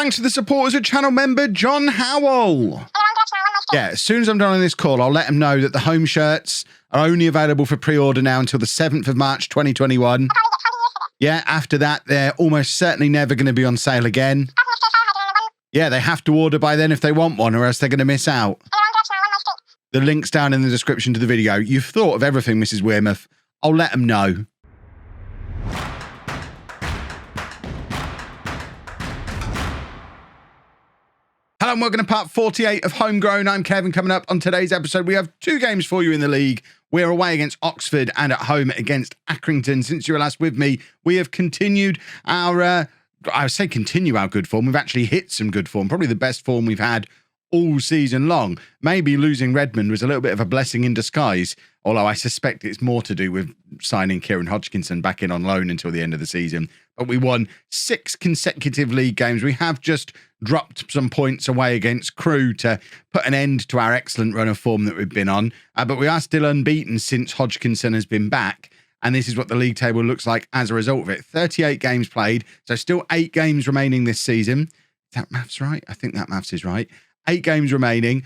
Thanks to the support as a channel member, John Howell. Yeah, as soon as I'm done on this call, I'll let him know that the home shirts are only available for pre-order now until the 7th of March 2021. Yeah, after that, they're almost certainly never going to be on sale again. Yeah, they have to order by then if they want one, or else they're going to miss out. The link's down in the description to the video. You've thought of everything, Mrs Wearmouth. I'll let them know. Hello and welcome to part 48 of Homegrown. I'm Kevin. Coming up on today's episode, we have two games for you in the league. We're away against Oxford and at home against Accrington. Since you were last with me, we have continued our, I say continue our good form. We've actually hit some good form, probably the best form we've had all season long. Maybe losing Redmond was a little bit of a blessing in disguise, although I suspect it's more to do with signing Kieran Hodgkinson back in on loan until the end of the season. But we won 6 consecutive league games. We have just dropped some points away against Crewe to put an end to our excellent run of form that we've been on. But we are still unbeaten since Hodgkinson has been back. And this is what the league table looks like as a result of it. 38 games played, so still 8 games remaining this season. Is that maths right? I think that maths is right. 8 games remaining.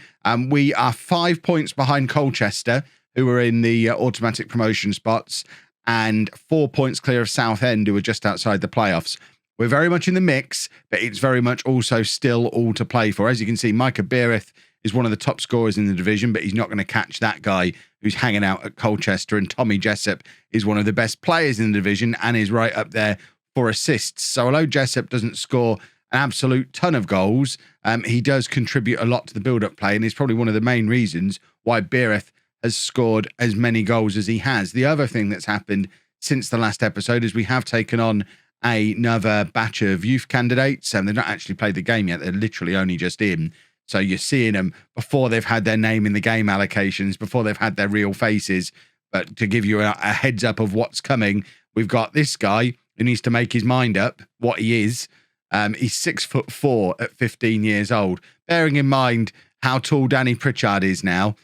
We are 5 points behind Colchester, who are in the automatic promotion spots, and 4 points clear of Southend, who are just outside the playoffs. We're very much in the mix, but it's very much also still all to play for. As you can see, Micah Beereth is one of the top scorers in the division, but he's not going to catch that guy who's hanging out at Colchester. And Tommy Jessup is one of the best players in the division and is right up there for assists. So although Jessup doesn't score an absolute ton of goals, he does contribute a lot to the build-up play, and is probably one of the main reasons why Beereth has scored as many goals as he has. The other thing that's happened since the last episode is we have taken on another batch of youth candidates, and they've not actually played the game yet. They're literally only just in. So you're seeing them before they've had their name in the game allocations, before they've had their real faces. But to give you a heads up of what's coming, we've got this guy who needs to make his mind up what he is. He's 6'4" at 15 years old. Bearing in mind how tall Danny Pritchard is now,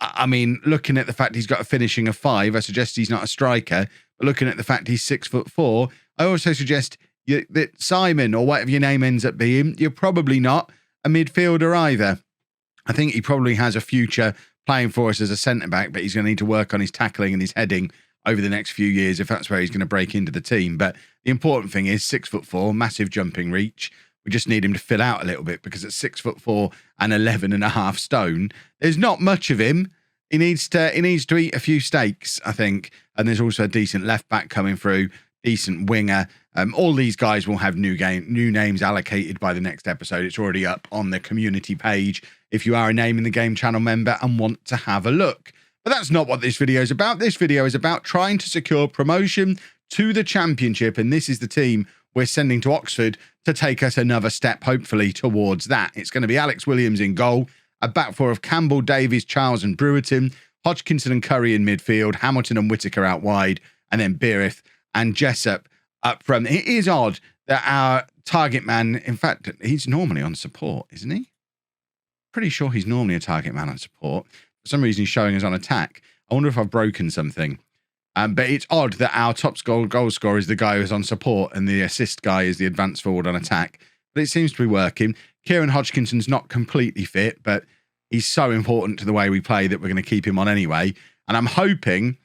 I mean, looking at the fact he's got a finishing of 5, I suggest he's not a striker. But looking at the fact he's 6'4", I also suggest that Simon, or whatever your name ends up being, you're probably not a midfielder either. I think he probably has a future playing for us as a centre-back, but he's going to need to work on his tackling and his heading over the next few years if that's where he's going to break into the team. But the important thing is 6'4", massive jumping reach. We just need him to fill out a little bit, because at 6'4" and 11.5 stone, there's not much of him. He needs to eat a few steaks, I think. And there's also a decent left back coming through, decent winger. All these guys will have new names allocated by the next episode. It's already up on the community page if you are a Name in the Game channel member and want to have a look. But that's not what this video is about. This video is about trying to secure promotion to the Championship, and this is the team we're sending to Oxford to take us another step, hopefully, towards that. It's going to be Alex Williams in goal, a back four of Campbell, Davies, Charles and Brewerton, Hodgkinson and Curry in midfield, Hamilton and Whittaker out wide, and then Beereth and Jessup up front. It is odd that our target man, in fact, he's normally on support, isn't he? Pretty sure he's normally a target man on support. For some reason, he's showing us on attack. I wonder if I've broken something. But it's odd that our top goal scorer is the guy who's on support and the assist guy is the advanced forward on attack. But it seems to be working. Kieran Hodgkinson's not completely fit, but he's so important to the way we play that we're going to keep him on anyway. And I'm hoping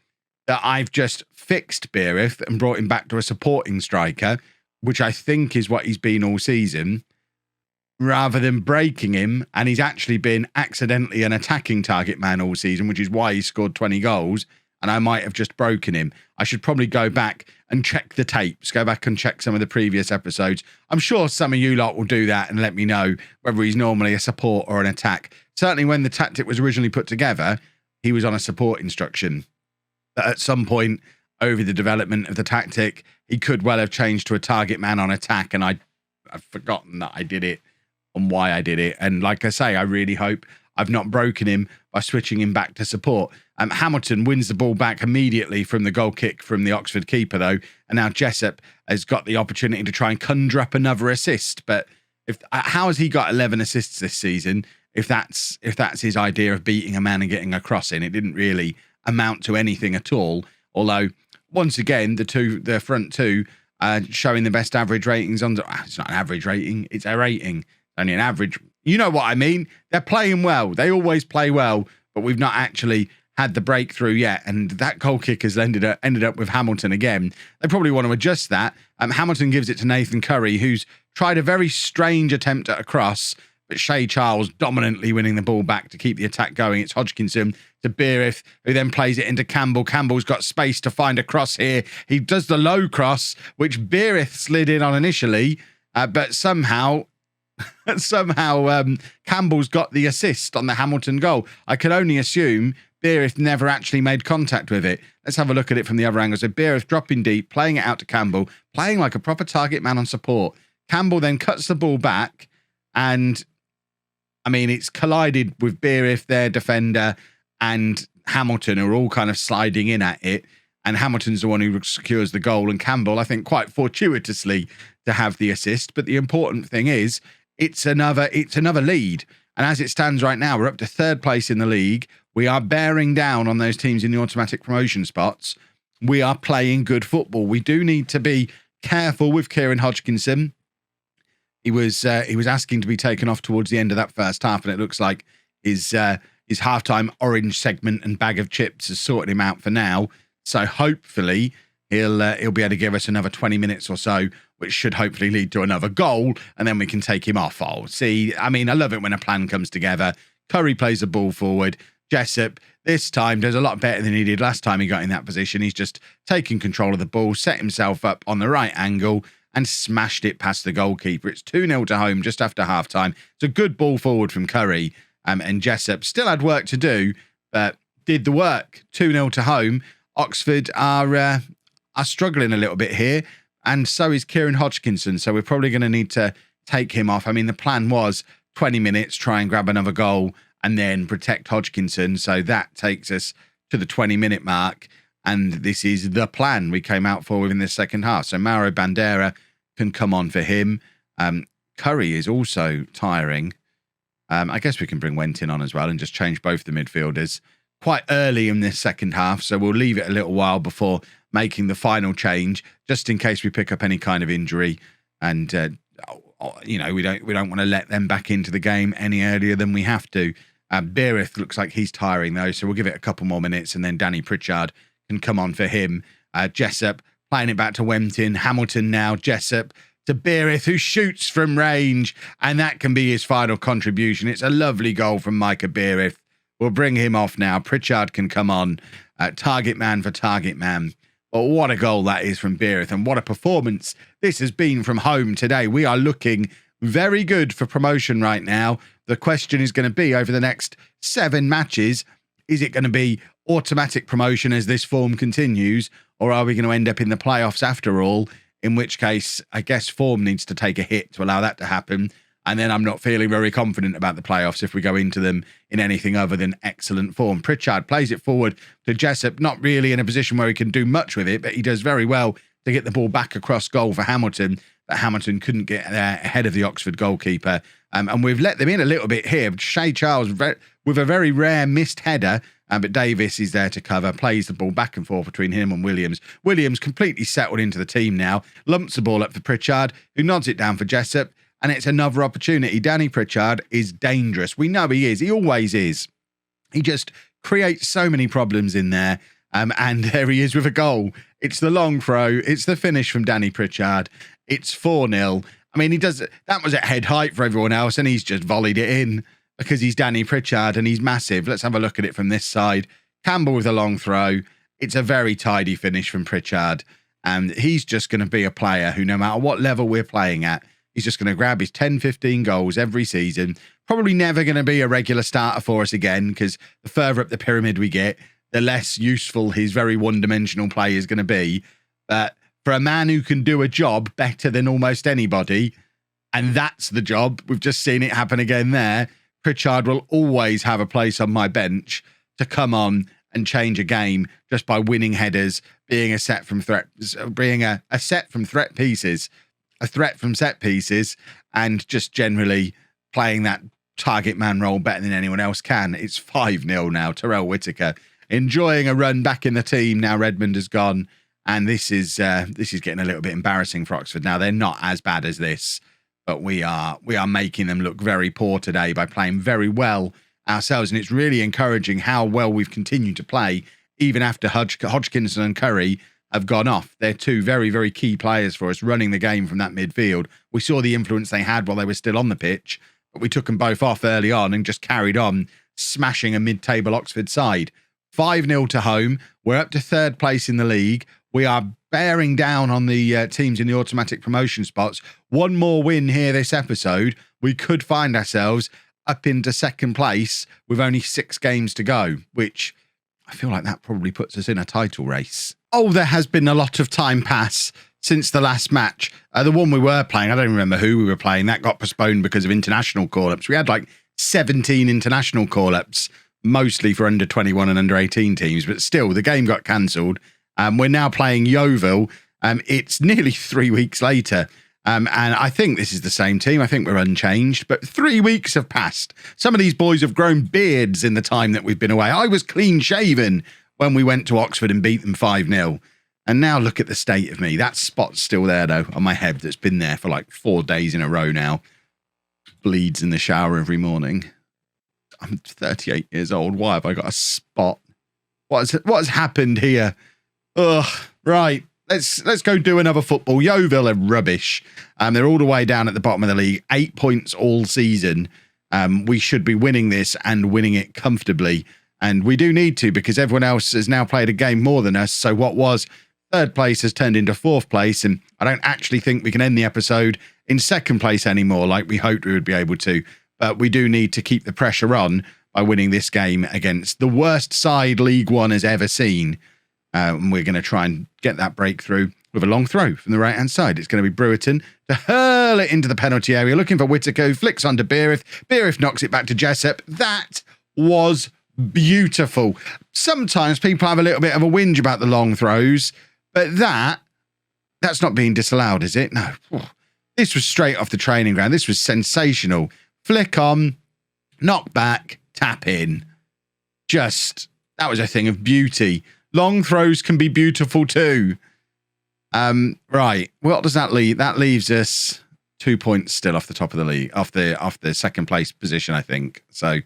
that I've just fixed Beereth and brought him back to a supporting striker, which I think is what he's been all season, rather than breaking him, and he's actually been accidentally an attacking target man all season, which is why he scored 20 goals, and I might have just broken him. I should probably go back and check the tapes, go back and check some of the previous episodes. I'm sure some of you lot will do that and let me know whether he's normally a support or an attack. Certainly when the tactic was originally put together, he was on a support instruction. But at some point over the development of the tactic, he could well have changed to a target man on attack, and I've forgotten that I did it and why I did it. And like I say, I really hope I've not broken him by switching him back to support. Hamilton wins the ball back immediately from the goal kick from the Oxford keeper, though. And now Jessup has got the opportunity to try and conjure up another assist. But how has he got 11 assists this season if that's his idea of beating a man and getting a cross in? It didn't really amount to anything at all. Although, once again, the front two showing the best average ratings on. It's not an average rating, it's a rating. Only an average. You know what I mean? They're playing well. They always play well, but we've not actually had the breakthrough yet. And that goal kick has ended up with Hamilton again. They probably want to adjust that. Hamilton gives it to Nathan Curry, who's tried a very strange attempt at a cross, but Shea Charles dominantly winning the ball back to keep the attack going. It's Hodgkinson to Beerith, who then plays it into Campbell. Campbell's got space to find a cross here. He does the low cross, which Beerith slid in on initially, but somehow Campbell's got the assist on the Hamilton goal. I can only assume Beerith never actually made contact with it. Let's have a look at it from the other angle. So Beerith dropping deep, playing it out to Campbell, playing like a proper target man on support. Campbell then cuts the ball back, and I mean, it's collided with Beerith, their defender, and Hamilton, who are all kind of sliding in at it. And Hamilton's the one who secures the goal, and Campbell, I think, quite fortuitously to have the assist. But the important thing is, it's another lead. And as it stands right now, we're up to third place in the league. We are bearing down on those teams in the automatic promotion spots. We are playing good football. We do need to be careful with Kieran Hodgkinson. He was asking to be taken off towards the end of that first half, and it looks like his halftime orange segment and bag of chips has sorted him out for now. So hopefully he'll be able to give us another 20 minutes or so, which should hopefully lead to another goal, and then we can take him off. Oh, see, I mean, I love it when a plan comes together. Curry plays the ball forward. Jessup, this time, does a lot better than he did last time he got in that position. He's just taken control of the ball, set himself up on the right angle, and smashed it past the goalkeeper. It's 2-0 to Home just after half-time. It's a good ball forward from Curry, and Jessup still had work to do, but did the work. 2-0 to Home. Oxford are struggling a little bit here, and so is Kieran Hodgkinson, so we're probably going to need to take him off. I mean, the plan was 20 minutes, try and grab another goal, and then protect Hodgkinson, so that takes us to the 20-minute mark, and this is the plan we came out for within this second half. So Mauro Bandera can come on for him. Curry is also tiring. I guess we can bring Wentin on as well and just change both the midfielders quite early in this second half, so we'll leave it a little while before making the final change, just in case we pick up any kind of injury. And we don't want to let them back into the game any earlier than we have to. Beerith looks like he's tiring though, so we'll give it a couple more minutes, and then Danny Pritchard can come on for him. Jessup playing it back to Wentin. Hamilton now. Jessup to Beerith, who shoots from range, and that can be his final contribution. It's a lovely goal from Micah Beerith. We'll bring him off now. Pritchard can come on. Target man for target man. But what a goal that is from Beerith, and what a performance this has been from Home today. We are looking very good for promotion right now. The question is going to be, over the next 7 matches, is it going to be automatic promotion as this form continues, or are we going to end up in the playoffs after all? In which case, I guess form needs to take a hit to allow that to happen. And then I'm not feeling very confident about the playoffs if we go into them in anything other than excellent form. Pritchard plays it forward to Jessup, not really in a position where he can do much with it, but he does very well to get the ball back across goal for Hamilton. But Hamilton couldn't get there ahead of the Oxford goalkeeper. And we've let them in a little bit here. Shea Charles with a very rare missed header, but Davis is there to cover, plays the ball back and forth between him and Williams. Williams completely settled into the team now, lumps the ball up for Pritchard, who nods it down for Jessup, and it's another opportunity. Danny Pritchard is dangerous. We know he is. He always is. He just creates so many problems in there, and there he is with a goal. It's the long throw. It's the finish from Danny Pritchard. It's 4-0. I mean, that was at head height for everyone else, and he's just volleyed it in because he's Danny Pritchard and he's massive. Let's have a look at it from this side. Campbell with a long throw. It's a very tidy finish from Pritchard, and he's just going to be a player who, no matter what level we're playing at, he's just going to grab his 10, 15 goals every season. Probably never going to be a regular starter for us again, because the further up the pyramid we get, the less useful his very one-dimensional play is going to be. But for a man who can do a job better than almost anybody, and that's the job, we've just seen it happen again there, Pritchard will always have a place on my bench to come on and change a game just by winning headers, being a set from threat, being a set from threat pieces, a threat from set pieces, and just generally playing that target man role better than anyone else can. It's 5-0 now. Terrell Whitaker enjoying a run back in the team now Redmond has gone. And this is getting a little bit embarrassing for Oxford. Now, they're not as bad as this, but we are making them look very poor today by playing very well ourselves. And it's really encouraging how well we've continued to play, even after Hodgkinson and Curry have gone off. They're two very, very key players for us running the game from that midfield. We saw the influence they had while they were still on the pitch, but we took them both off early on and just carried on smashing a mid-table Oxford side. 5-0 to home. We're up to third place in the league. We are bearing down on the teams in the automatic promotion spots. One more win here this episode, we could find ourselves up into second place with only 6 games to go, which I feel like that probably puts us in a title race. Oh, there has been a lot of time pass since the last match. The one we were playing, I don't remember who we were playing, that got postponed because of international call-ups. We had like 17 international call-ups, mostly for under 21 and under 18 teams, but still, the game got cancelled. We're now playing Yeovil. It's nearly 3 weeks later. And I think this is the same team. I think we're unchanged, but 3 weeks have passed. Some of these boys have grown beards in the time that we've been away. I was clean shaven when we went to Oxford and beat them 5-0. And now look at the state of me. That spot's still there, though, on my head that's been there for like 4 days in a row now. Bleeds in the shower every morning. I'm 38 years old. Why have I got a spot? What has happened here? Ugh, right. Let's go do another football. Yeovil are rubbish. They're all the way down at the bottom of the league. 8 points all season. We should be winning this and winning it comfortably. And we do need to, because everyone else has now played a game more than us. So what was third place has turned into fourth place. And I don't actually think we can end the episode in second place anymore like we hoped we would be able to. But we do need to keep the pressure on by winning this game against the worst side League One has ever seen. And we're going to try and get that breakthrough with a long throw from the right-hand side. It's going to be Brewerton to hurl it into the penalty area, looking for Whittaker, who flicks onto Beerith. Beerith knocks it back to Jessup. That was beautiful. Sometimes people have a little bit of a whinge about the long throws, but that's not being disallowed, is it? No. This was straight off the training ground. This was sensational. Flick on, knock back, tap in. That was a thing of beauty. Long throws can be beautiful too. Right. What does that leave? That leaves us 2 points still off the top of the league, off the second place position, I think. So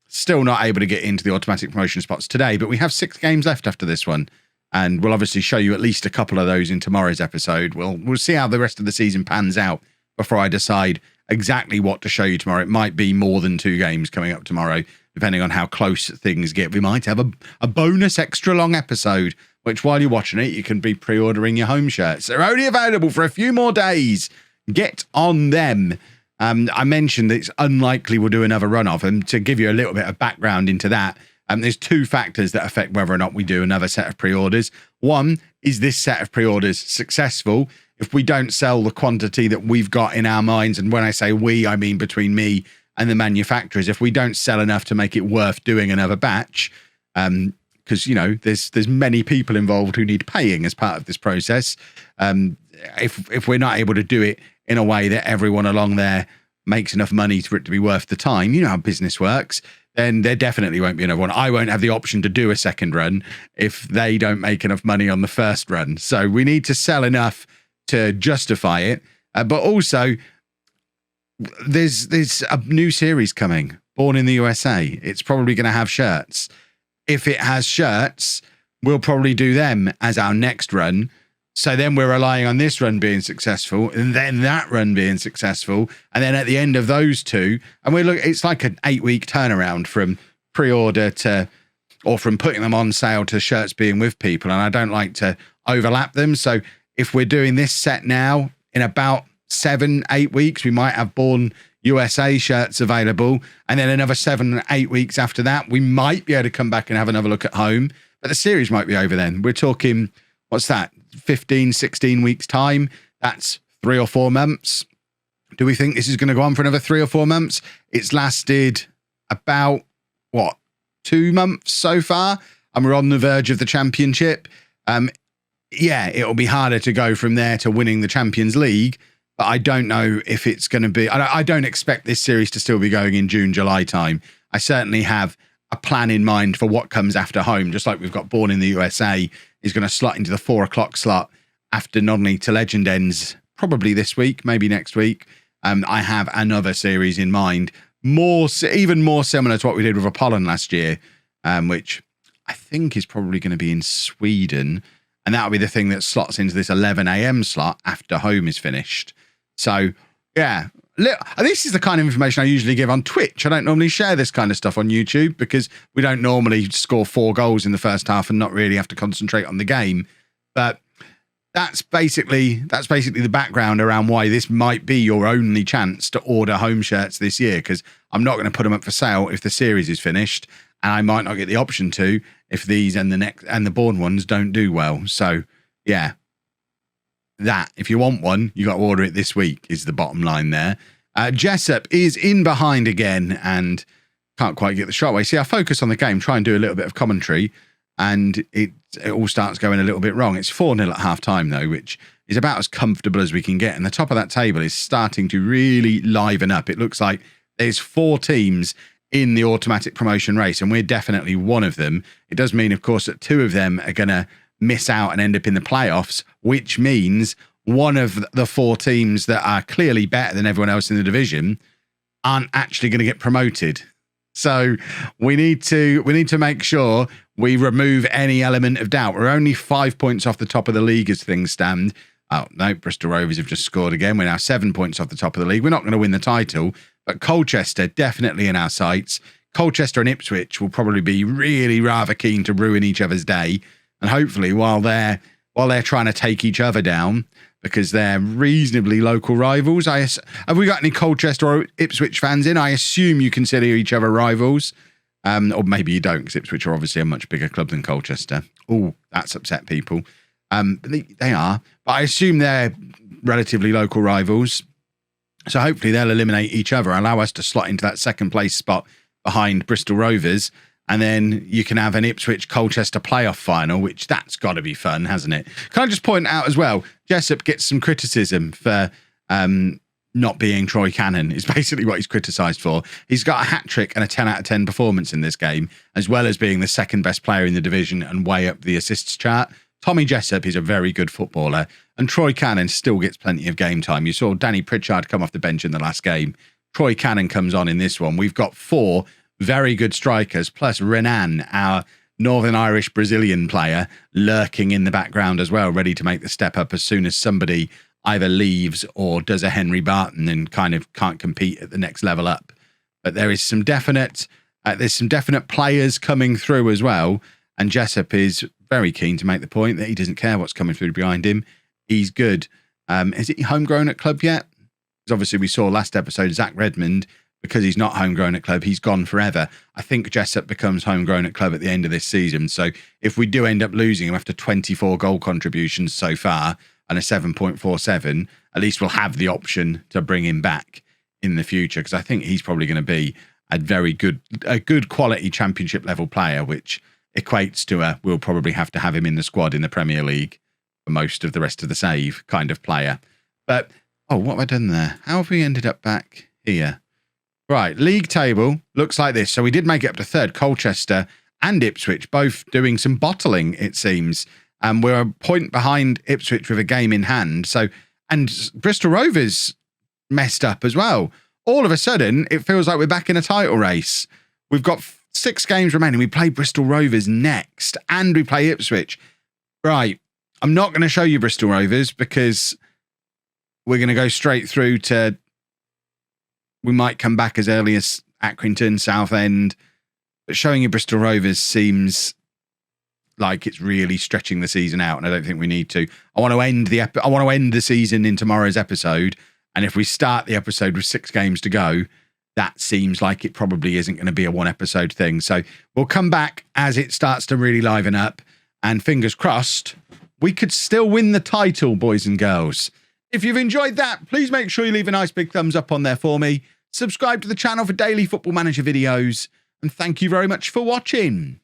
still not able to get into the automatic promotion spots today, but we have 6 games left after this one. And we'll obviously show you at least a couple of those in tomorrow's episode. We'll see how the rest of the season pans out before I decide exactly what to show you tomorrow. It might be more than 2 games coming up tomorrow, depending on how close things get. We might have a bonus extra long episode, which while you're watching it, you can be pre-ordering your home shirts. They're only available for a few more days. Get on them. I mentioned that it's unlikely we'll do another run of them. To give you a little bit of background into that, there's 2 factors that affect whether or not we do another set of pre-orders. One, is this set of pre-orders successful? If we don't sell the quantity that we've got in our minds, and when I say we, I mean between me and the manufacturers, if we don't sell enough to make it worth doing another batch, because, you know, there's many people involved who need paying as part of this process. If we're not able to do it in a way that everyone along there makes enough money for it to be worth the time, you know how business works, then there definitely won't be another one. I won't have the option to do a second run if they don't make enough money on the first run. So we need to sell enough to justify it. But also, there's a new series coming, Born in the USA. It's probably going to have shirts. If it has shirts, we'll probably do them as our next run. So then we're relying on this run being successful, and then that run being successful, and then at the end of those 2, and it's like an 8-week turnaround from pre-order or from putting them on sale to shirts being with people, and I don't like to overlap them. So if we're doing this set now, in about 7-8 weeks, we might have Born USA shirts available, and then another 7-8 weeks after that, we might be able to come back and have another look at home, but the series might be over then. We're talking, what's that? 15, 16 weeks time. That's 3 or 4 months. Do we think this is going to go on for another 3 or 4 months? It's lasted about 2 months so far, and we're on the verge of the championship. Yeah, it'll be harder to go from there to winning the Champions League, but I don't know if it's going to be, I don't expect this series to still be going in June, July time. I certainly have a plan in mind for what comes after home, just like we've got Born in the USA is going to slot into the 4 o'clock slot after Nodney to Legend ends, probably this week, maybe next week. I have another series in mind, even more similar to what we did with Apollon last year, which I think is probably going to be in Sweden. And that'll be the thing that slots into this 11 a.m. slot after Home is finished. So, yeah, this is the kind of information I usually give on Twitch. I don't normally share this kind of stuff on YouTube because we don't normally score 4 goals in the first half and not really have to concentrate on the game. But that's basically the background around why this might be your only chance to order home shirts this year, because I'm not going to put them up for sale if the series is finished, and I might not get the option to if these and the Bourne ones don't do well. So yeah, that if you want one, you got to order it this week is the bottom line there. Jessup is in behind again and can't quite get the shot away. See, I focus on the game, try and do a little bit of commentary, and it all starts going a little bit wrong. It's 4-0 at half time though, which is about as comfortable as we can get. And the top of that table is starting to really liven up. It looks like there's 4 teams in the automatic promotion race, and we're definitely one of them. It does mean, of course, that 2 of them are going to miss out and end up in the playoffs, which means one of the 4 teams that are clearly better than everyone else in the division aren't actually going to get promoted. So we need to make sure we remove any element of doubt. We're only 5 points off the top of the league as things stand. Oh, no, Bristol Rovers have just scored again. We're now 7 points off the top of the league. We're not going to win the title, but Colchester definitely in our sights. Colchester and Ipswich will probably be really rather keen to ruin each other's day. And hopefully while they're trying to take each other down, because they're reasonably local rivals. Have we got any Colchester or Ipswich fans in? I assume you consider each other rivals. Or maybe you don't, because Ipswich are obviously a much bigger club than Colchester. Oh, that's upset people. They are. But I assume they're relatively local rivals. So hopefully they'll eliminate each other, allow us to slot into that second place spot behind Bristol Rovers. And then you can have an Ipswich-Colchester playoff final, which that's got to be fun, hasn't it? Can I just point out as well, Jessup gets some criticism for not being Troy Cannon, is basically what he's criticised for. He's got a hat-trick and a 10 out of 10 performance in this game, as well as being the second best player in the division and way up the assists chart. Tommy Jessup is a very good footballer, and Troy Cannon still gets plenty of game time. You saw Danny Pritchard come off the bench in the last game. Troy Cannon comes on in this one. We've got 4 very good strikers, plus Renan, our Northern Irish Brazilian player, lurking in the background as well, ready to make the step up as soon as somebody either leaves or does a Henry Barton and kind of can't compete at the next level up. But there is some definite players coming through as well, and Jessup is very keen to make the point that he doesn't care what's coming through behind him. He's good. Is he homegrown at club yet? Because obviously we saw last episode Zach Redmond, because he's not homegrown at club, he's gone forever. I think Jessup becomes homegrown at club at the end of this season. So if we do end up losing him after 24 goal contributions so far and a 7.47, at least we'll have the option to bring him back in the future, because I think he's probably going to be a good quality championship level player, which equates to we'll probably have to have him in the squad in the Premier League for most of the rest of the save kind of player. But, what have I done there? How have we ended up back here? Right, league table looks like this. So we did make it up to 3rd, Colchester and Ipswich, both doing some bottling, it seems. We're a point behind Ipswich with a game in hand. And Bristol Rovers messed up as well. All of a sudden, it feels like we're back in a title race. We've got 6 games remaining. We play Bristol Rovers next, and we play Ipswich. Right, I'm not going to show you Bristol Rovers because we're going to go straight through to... We might come back as early as Accrington, Southend, but showing you Bristol Rovers seems like it's really stretching the season out, and I don't think we need to. I want to end the season in tomorrow's episode, and if we start the episode with 6 games to go, that seems like it probably isn't going to be a 1-episode thing. So we'll come back as it starts to really liven up, and fingers crossed, we could still win the title, boys and girls. If you've enjoyed that, please make sure you leave a nice big thumbs up on there for me. Subscribe to the channel for daily Football Manager videos. And thank you very much for watching.